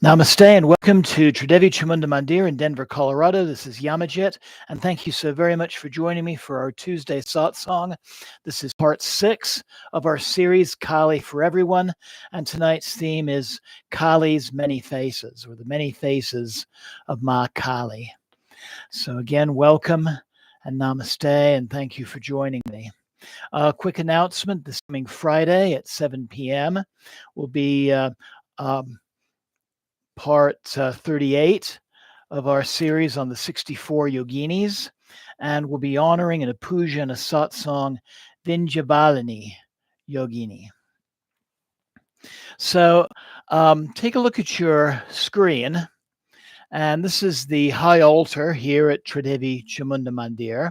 Namaste and welcome to Tridevi Chamunda Mandir in Denver, Colorado. This is Yamajit, and thank you so very much for joining me for our Tuesday satsang. This is part 6 of our series, Kali for Everyone, and tonight's theme is Kali's Many Faces, or the Many Faces of Ma Kali. So again, welcome and namaste, and thank you for joining me. A quick announcement, this coming Friday at 7 p.m. will be part 38 of our series on the 64 yoginis, and we'll be honoring in a puja and a satsang Vindhyavalini yogini. So take a look at your screen, and this is the high altar here at Tridevi Chamunda Mandir,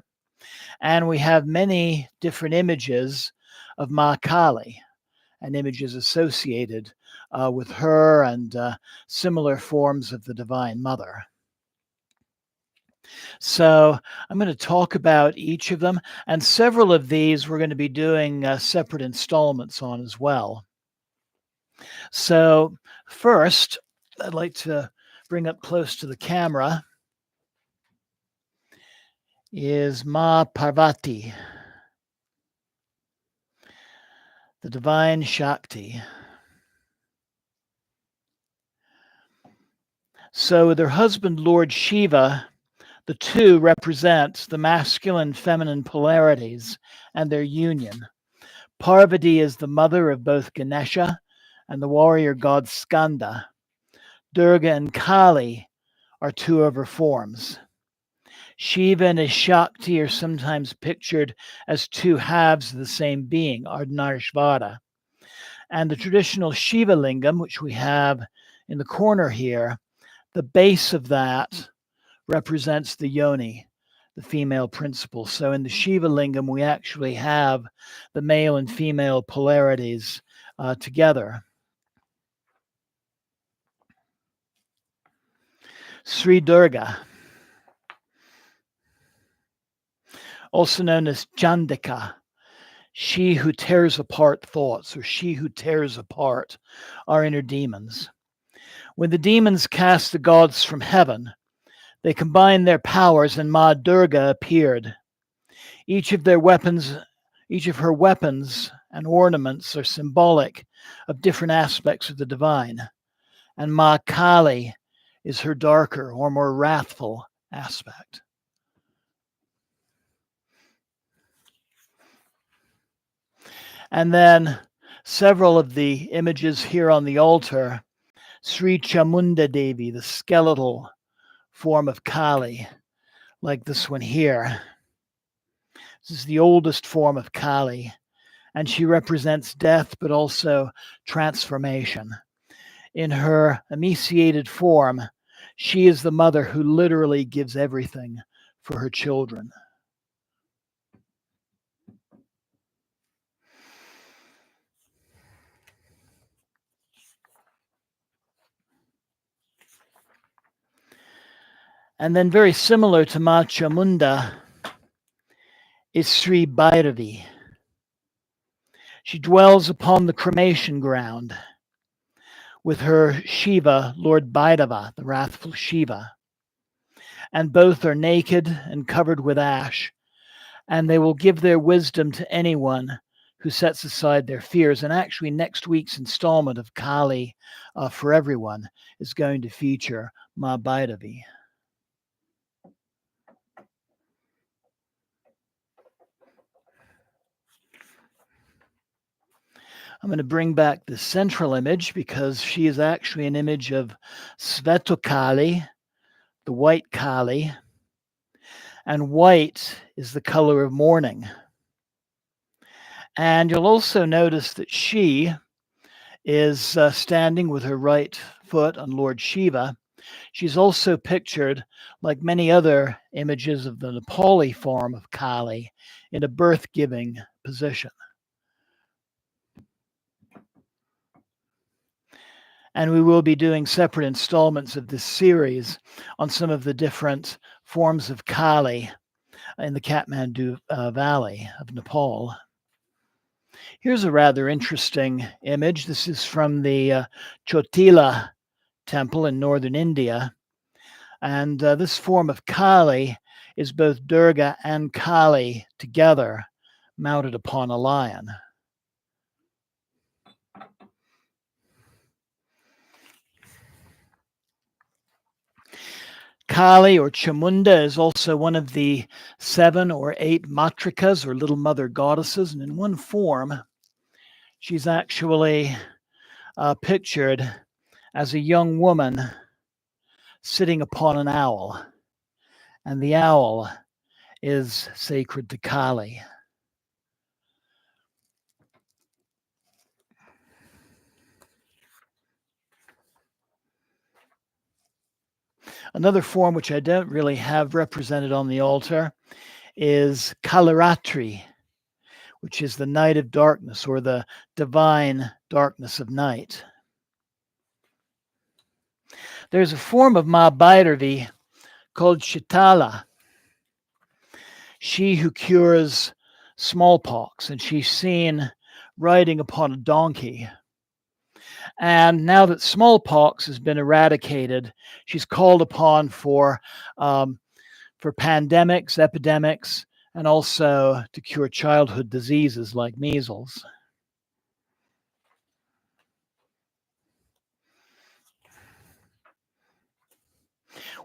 and we have many different images of Ma Kali and images associated with her and similar forms of the Divine Mother. So I'm going to talk about each of them, and several of these we're going to be doing separate installments on as well. So first, I'd like to bring up close to the camera is Ma Parvati, the Divine Shakti. So with her husband, Lord Shiva, the two represent the masculine feminine polarities and their union. Parvati is the mother of both Ganesha and the warrior god Skanda. Durga and Kali are two of her forms. Shiva and his Shakti are sometimes pictured as two halves of the same being, Ardhanarishvara. And the traditional Shiva lingam, which we have in the corner here, the base of that represents the yoni, the female principle. So in the Shiva lingam, we actually have the male and female polarities together. Sri Durga, also known as Chandika, she who tears apart thoughts, or she who tears apart our inner demons. When the demons cast the gods from heaven, they combined their powers and Ma Durga appeared. Each of her weapons and ornaments are symbolic of different aspects of the divine. And Ma Kali is her darker or more wrathful aspect. And then several of the images here on the altar, Sri Chamunda Devi, the skeletal form of Kali, like this one here. This is the oldest form of Kali, and she represents death, but also transformation. In her emaciated form, she is the mother who literally gives everything for her children. And then very similar to Ma Chamunda is Sri Bhairavi. She dwells upon the cremation ground with her Shiva, Lord Bhairava, the wrathful Shiva. And both are naked and covered with ash, and they will give their wisdom to anyone who sets aside their fears. And actually, next week's installment of Kali for Everyone is going to feature Ma Bhairavi. I'm going to bring back the central image because she is actually an image of Svetakali, the white Kali, and white is the color of mourning. And you'll also notice that she is standing with her right foot on Lord Shiva. She's also pictured, like many other images of the Nepali form of Kali, in a birth-giving position. And we will be doing separate installments of this series on some of the different forms of Kali in the Kathmandu Valley of Nepal. Here's a rather interesting image. This is from the Chotila temple in northern India. And this form of Kali is both Durga and Kali together, mounted upon a lion. Kali, or Chamunda, is also one of the 7 or 8 matrikas, or little mother goddesses. And in one form, she's actually pictured as a young woman sitting upon an owl. And the owl is sacred to Kali. Another form which I don't really have represented on the altar is Kalaratri, which is the night of darkness, or the divine darkness of night. There's a form of Ma Bhairavi called Shitala, she who cures smallpox, and she's seen riding upon a donkey. And now that smallpox has been eradicated, she's called upon for pandemics, epidemics, and also to cure childhood diseases like measles.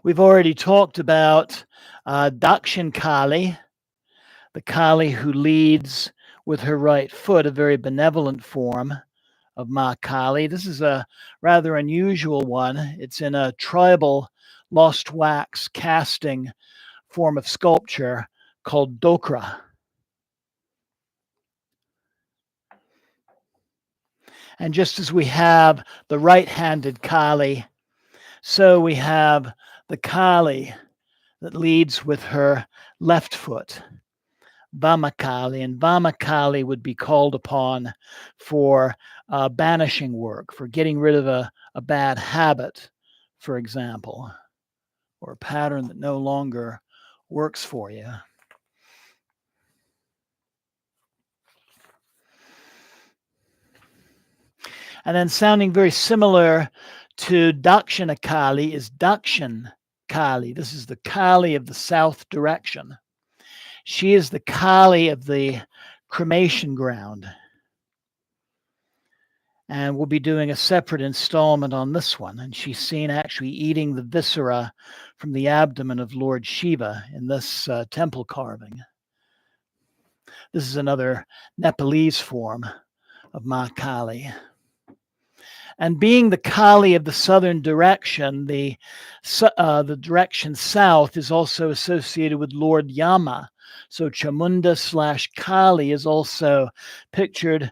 We've already talked about Dakshin Kali, the Kali who leads with her right foot, a very benevolent form of Ma Kali. This is a rather unusual one. It's in a tribal lost wax casting form of sculpture called Dokra. And just as we have the right-handed Kali, so we have the Kali that leads with her left foot, Vamakali. And Vamakali would be called upon for banishing work, for getting rid of a bad habit, for example, or a pattern that no longer works for you. And then sounding very similar to Dakshina Kali is Dakshin Kali. This is the Kali of the south direction. She is the Kali of the cremation ground. And we'll be doing a separate installment on this one. And she's seen actually eating the viscera from the abdomen of Lord Shiva in this temple carving. This is another Nepalese form of Ma Kali. And being the Kali of the southern direction, the direction south is also associated with Lord Yama. So Chamunda / Kali is also pictured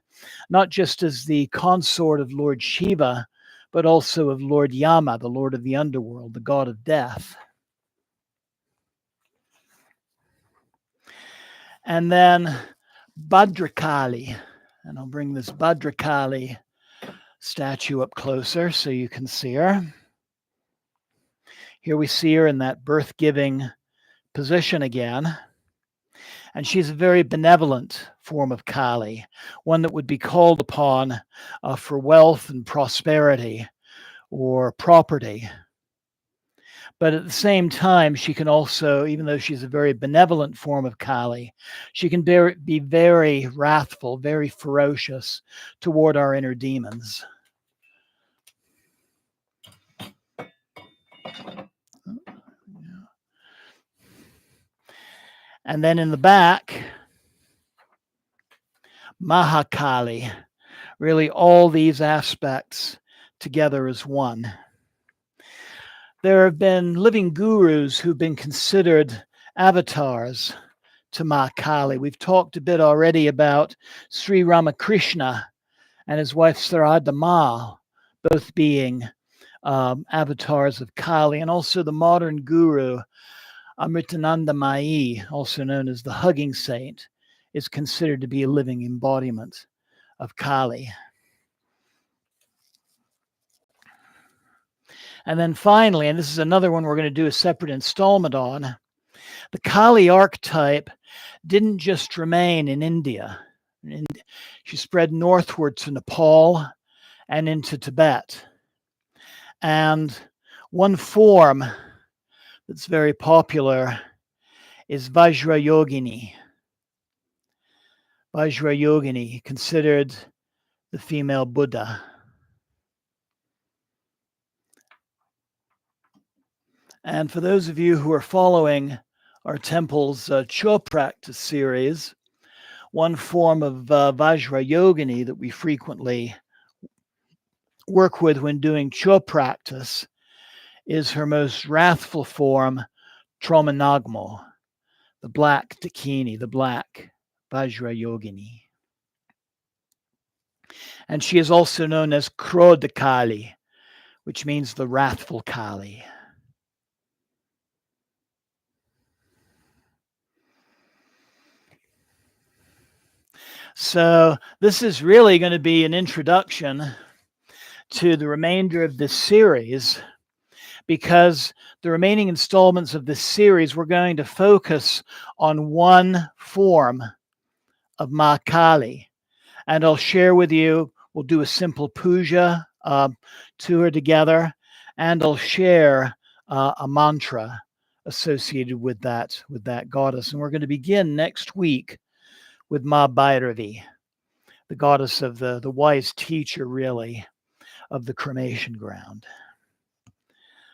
not just as the consort of Lord Shiva, but also of Lord Yama, the lord of the underworld, the god of death. And then Bhadrakali, and I'll bring this Bhadrakali statue up closer so you can see her. Here we see her in that birth-giving position again. And she's a very benevolent form of Kali, one that would be called upon for wealth and prosperity or property. But at the same time, she can also, even though she's a very benevolent form of Kali, she can be very wrathful, very ferocious toward our inner demons. And then in the back, Mahakali, really all these aspects together as one. There have been living gurus who've been considered avatars to Ma Kali. We've talked a bit already about Sri Ramakrishna and his wife Sarada Ma, both being avatars of Kali, and also the modern guru Amritananda Mai, also known as the Hugging Saint, is considered to be a living embodiment of Kali. And then finally, and this is another one we're going to do a separate installment on, the Kali archetype didn't just remain in India. She spread northward to Nepal and into Tibet. And one form that's very popular is Vajrayogini. Vajrayogini, considered the female Buddha. And for those of you who are following our temple's Cho practice series, one form of Vajrayogini that we frequently work with when doing Cho practice is her most wrathful form, Tromanagmo, the black Dakini, the black Vajrayogini. And she is also known as Krodha Kali, which means the wrathful Kali. So this is really going to be an introduction to the remainder of this series, because the remaining installments of this series, we're going to focus on one form of Ma Kali. And I'll share with you, we'll do a simple puja to her together, and I'll share a mantra associated with that goddess. And we're going to begin next week with Ma Bhairavi, the goddess of the wise teacher, really, of the cremation ground.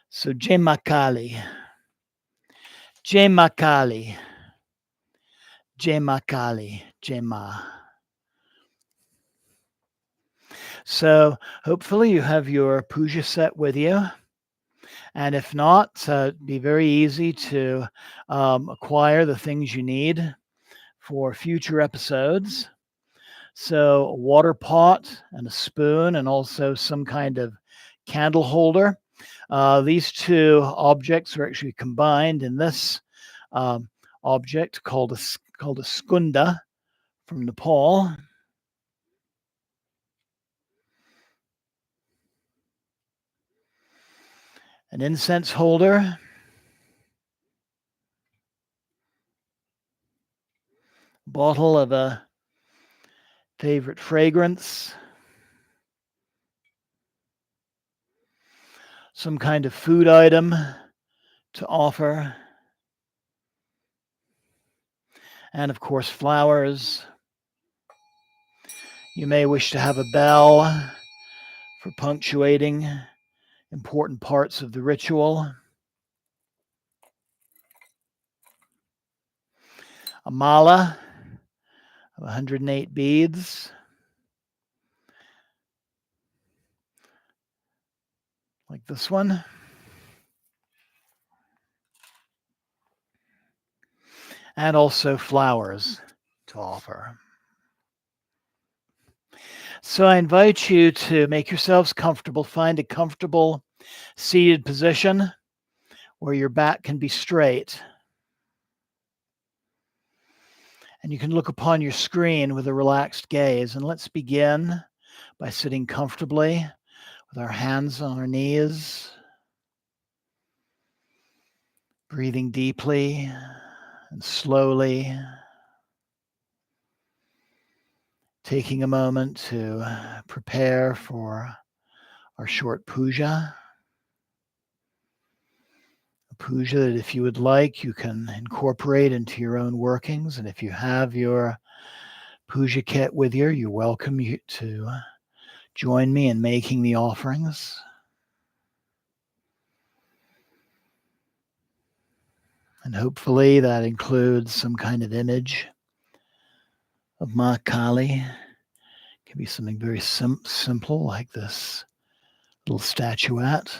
So Jai Ma Kali, Jai Ma Kali, Jai Ma Kali, Jai Ma. So hopefully you have your puja set with you. And if not, it'd be very easy to acquire the things you need for future episodes. So a water pot and a spoon, and also some kind of candle holder. These two objects are actually combined in this object called a skunda from Nepal. An incense holder, bottle of a favorite fragrance, some kind of food item to offer, and of course flowers. You may wish to have a bell for punctuating important parts of the ritual. A mala of 108 beads, like this one. And also flowers to offer. So I invite you to make yourselves comfortable. Find a comfortable seated position where your back can be straight. And you can look upon your screen with a relaxed gaze. And let's begin by sitting comfortably with our hands on our knees, breathing deeply and slowly, taking a moment to prepare for our short puja. A puja that, if you would like, you can incorporate into your own workings. And if you have your puja kit with you, you're welcome to join me in making the offerings. And hopefully that includes some kind of image of Ma Kali. It can be something very simple, like this little statuette,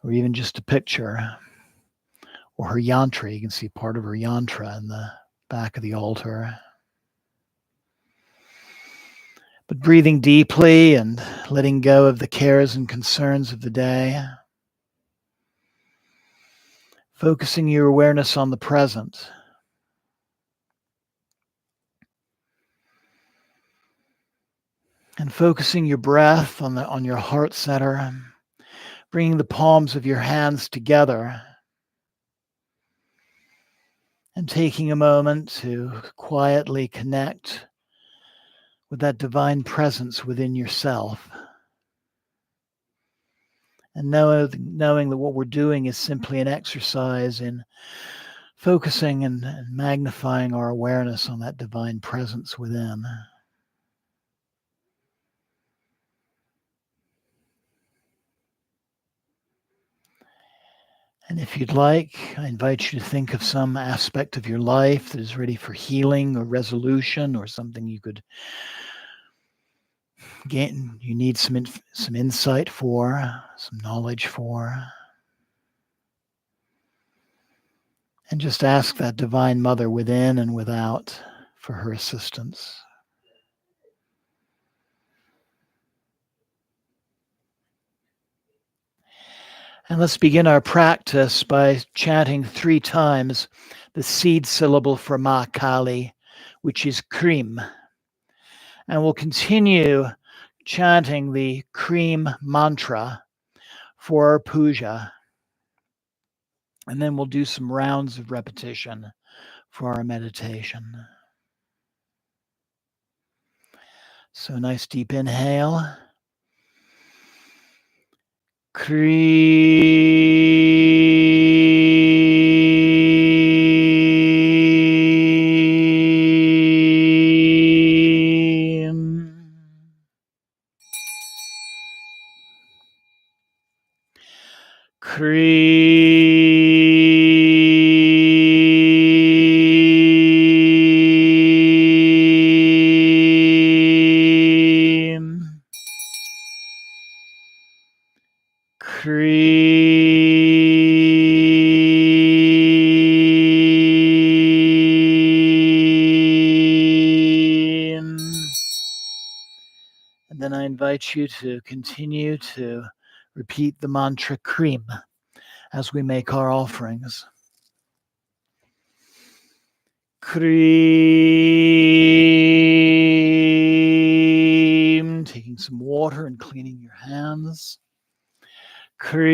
or even just a picture, or her yantra. You can see part of her yantra in the back of the altar. But breathing deeply and letting go of the cares and concerns of the day, focusing your awareness on the present. And focusing your breath on your heart center, bringing the palms of your hands together, and taking a moment to quietly connect with that divine presence within yourself. And knowing that what we're doing is simply an exercise in focusing and magnifying our awareness on that divine presence within. And if you'd like, I invite you to think of some aspect of your life that is ready for healing or resolution, or something you could gain, you need some insight for, some knowledge for. And just ask that Divine Mother within and without for her assistance. And let's begin our practice by chanting 3 times the seed syllable for Ma Kali, which is Krim. And we'll continue chanting the Krim mantra for our puja. And then we'll do some rounds of repetition for our meditation. So nice deep inhale. And then I invite you to continue to repeat the mantra Krim as we make our offerings. Krim. Taking some water and cleaning your hands. Krim.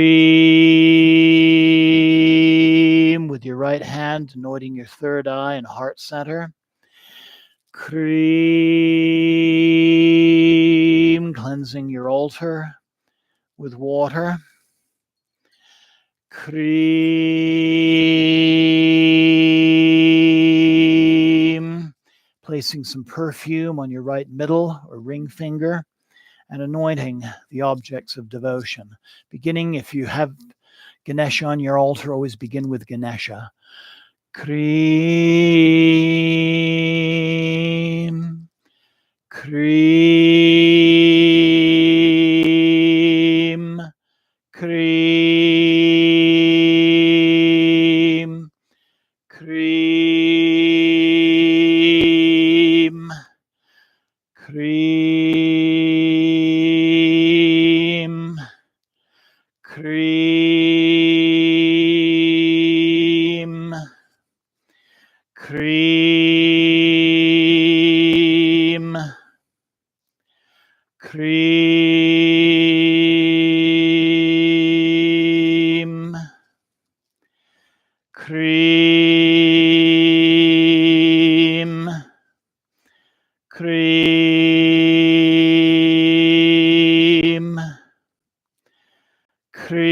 With your right hand, anointing your third eye and heart center. Krim. Cleansing your altar with water. Krim. Placing some perfume on your right middle or ring finger and anointing the objects of devotion. Beginning, if you have Ganesha on your altar, always begin with Ganesha. Krim. Krim. Krim. Krim. Krim. Krim. Krim. Krim. Krim. Krim. Krim.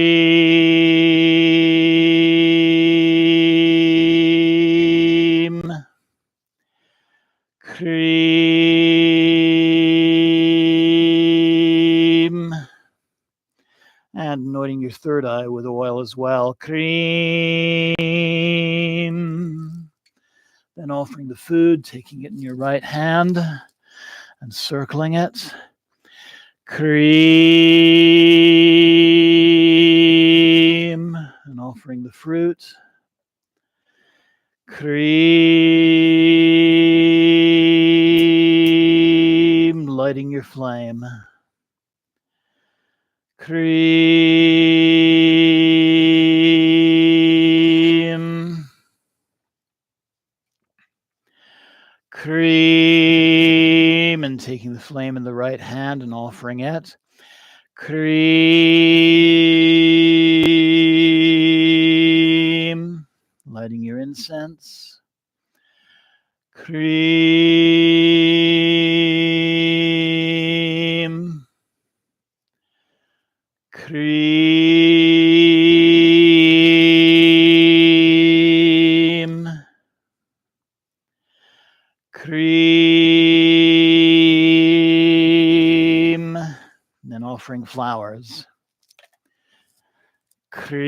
Krim. And anointing your third eye with oil as well. Krim. Then offering the food, taking it in your right hand and circling it. Krim. And offering the fruit. Krim. Lighting your flame. Krim. Krim. And taking the flame in the right hand and offering it. Krim. Lighting your incense. Krim. cream, cream, and then offering flowers. Cream,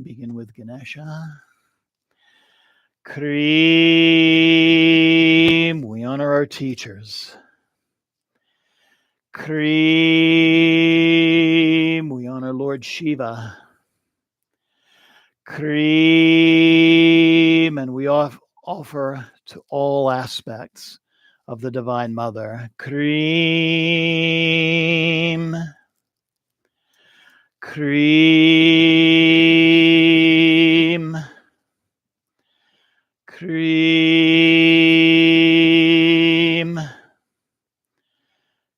begin with Ganesha. Cream, we honor our teachers. Cream, we honor Lord Shiva. Cream, and we offer to all aspects of the Divine Mother. Cream, cream, cream,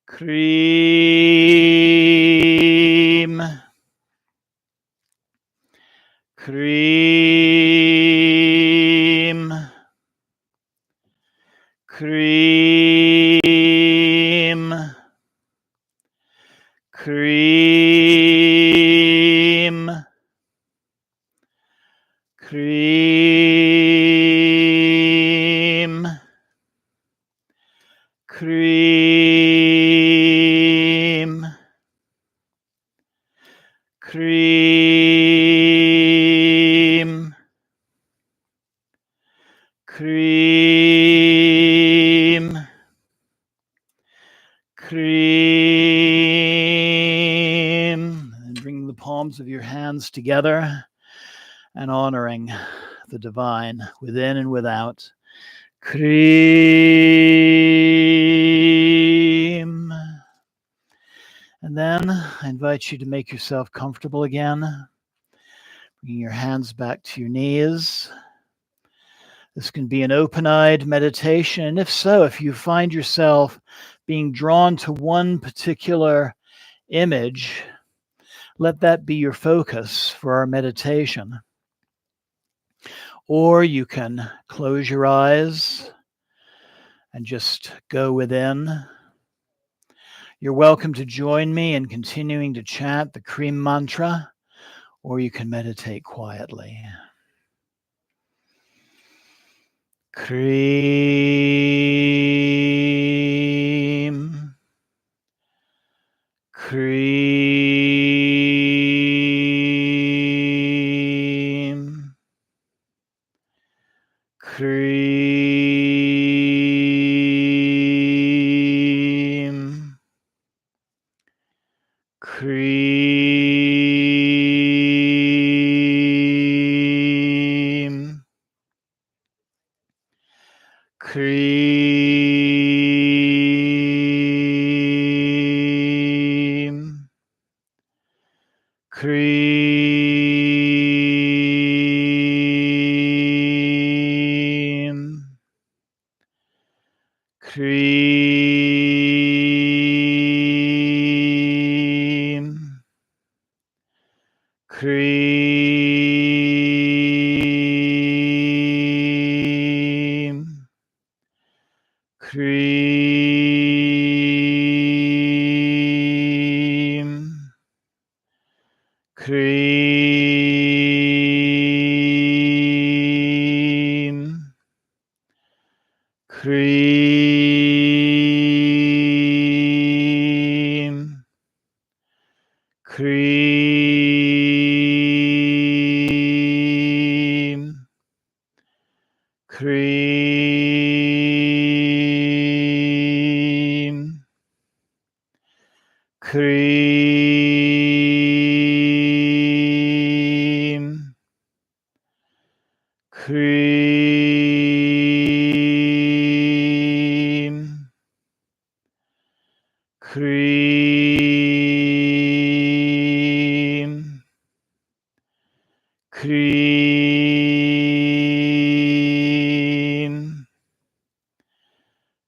cream, cream, cream, cream, cream, cream, cream, cream, cream, and bring the palms of your hands together and honoring the divine within and without. Cream. And then I invite you to make yourself comfortable again, bringing your hands back to your knees. This can be an open-eyed meditation, and if so, if you find yourself being drawn to one particular image, let that be your focus for our meditation. Or you can close your eyes and just go within. You're welcome to join me in continuing to chant the Cream mantra, or you can meditate quietly. Cream, cream, cream, cream, cream, cream, cream, cream, cream, cream, cream, cream, cream, cream, cream, cream, cream,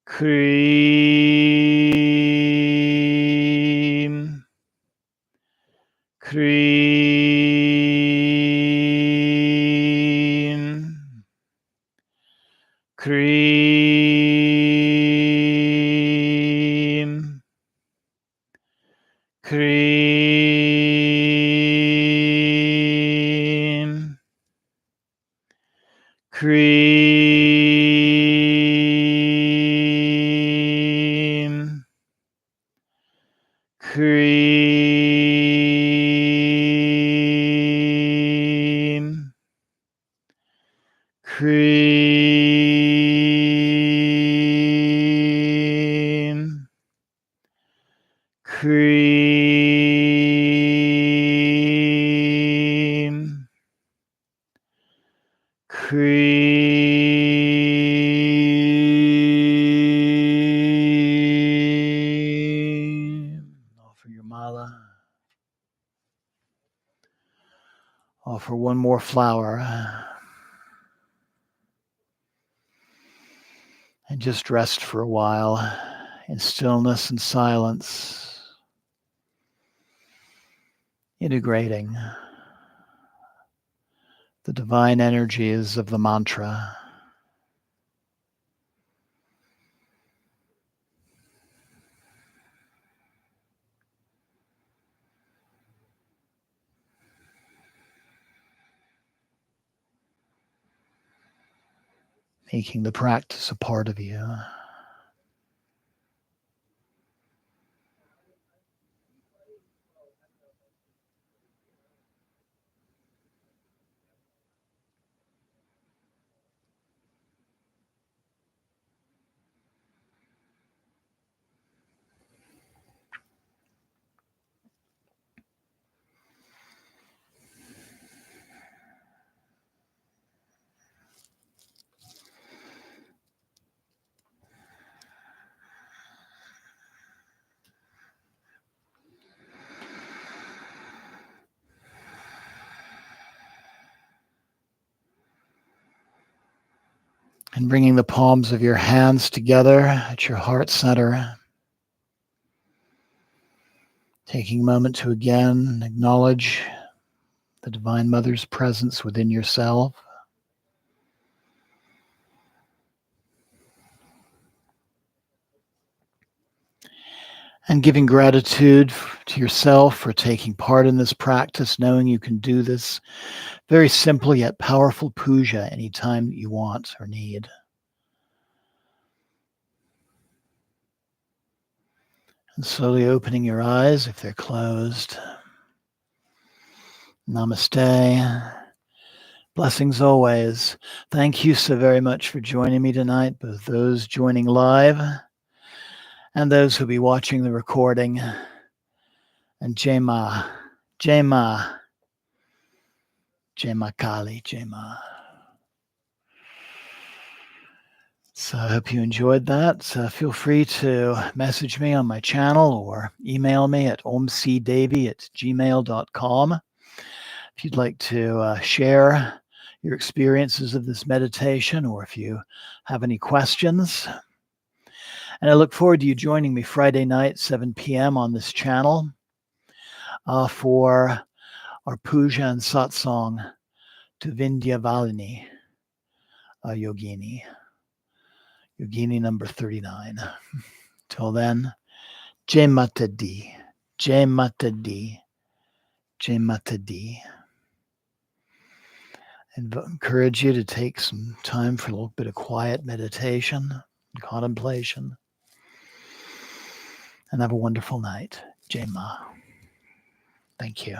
cream, cream, cream, Cream. Cream. Cream. Cream. Cream. Cream. Offer your mala. Offer one more flower. And just rest for a while in stillness and silence, integrating the divine energies of the mantra. Making the practice a part of you. And bringing the palms of your hands together at your heart center. Taking a moment to again acknowledge the Divine Mother's presence within yourself. And giving gratitude to yourself for taking part in this practice, knowing you can do this very simple yet powerful puja anytime you want or need. And slowly opening your eyes if they're closed. Namaste. Blessings always. Thank you so very much for joining me tonight, both those joining live and those who'll be watching the recording. And Jai Ma, Jai Ma, Jai Ma Kali, Jai Ma. So I hope you enjoyed that. Feel free to message me on my channel or email me at omcdevi@gmail.com if you'd like to share your experiences of this meditation or if you have any questions. And I look forward to you joining me Friday night, 7 p.m. on this channel for our puja and satsang to Vindhyavalini Yogini. Yogini number 39. Till then, Jai Mata Di, Jai Mata Di, Jai Mata Di. And encourage you to take some time for a little bit of quiet meditation and contemplation. And have a wonderful night. Jai Ma. Thank you.